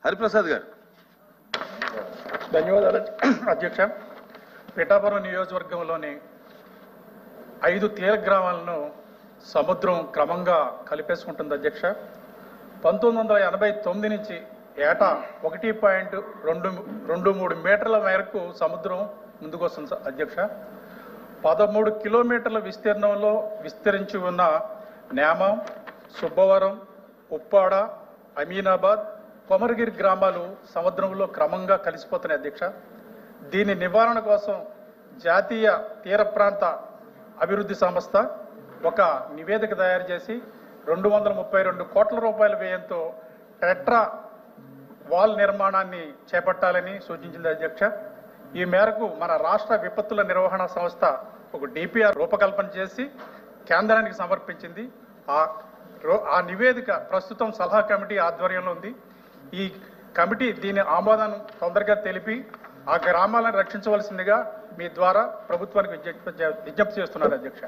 హరిప్రసాద్ గారు. ధన్యవాదాలు అధ్యక్ష. పిఠాపురం నియోజకవర్గంలోని 5 తీర గ్రామాలను సముద్రం క్రమంగా కలిపేసుకుంటుంది అధ్యక్ష. 1989 నుంచి ఏటా 1.23 మీటర్ల మేరకు సముద్రం ముందుకు వస్తుంది అధ్యక్ష. 13 కిలోమీటర్ల విస్తీర్ణంలో విస్తరించి ఉన్న నేమం, సుబ్బవరం, ఉప్పాడ, అమీనాబాద్, కొమరగిరి గ్రామాలు సముద్రంలో క్రమంగా కలిసిపోతున్నాయి అధ్యక్ష. దీని నివారణ కోసం జాతీయ తీర ప్రాంత అభివృద్ధి సంస్థ ఒక నివేదిక తయారు చేసి 232 కోట్ల రూపాయల వ్యయంతో టెట్రా వాల్ నిర్మాణాన్ని చేపట్టాలని సూచించింది అధ్యక్ష. ఈ మేరకు మన రాష్ట్ర విపత్తుల నిర్వహణ సంస్థ ఒక డిపిఆర్ రూపకల్పన చేసి కేంద్రానికి సమర్పించింది. ఆ నివేదిక ప్రస్తుతం సలహా కమిటీ ఆధ్వర్యంలో ఉంది. ఈ కమిటీ దీని ఆమోదాన్ని తొందరగా తెలిపి ఆ గ్రామాలను రక్షించవలసిందిగా మీ ద్వారా ప్రభుత్వానికి విజ్ఞప్తి చేస్తున్నారు అధ్యక్ష.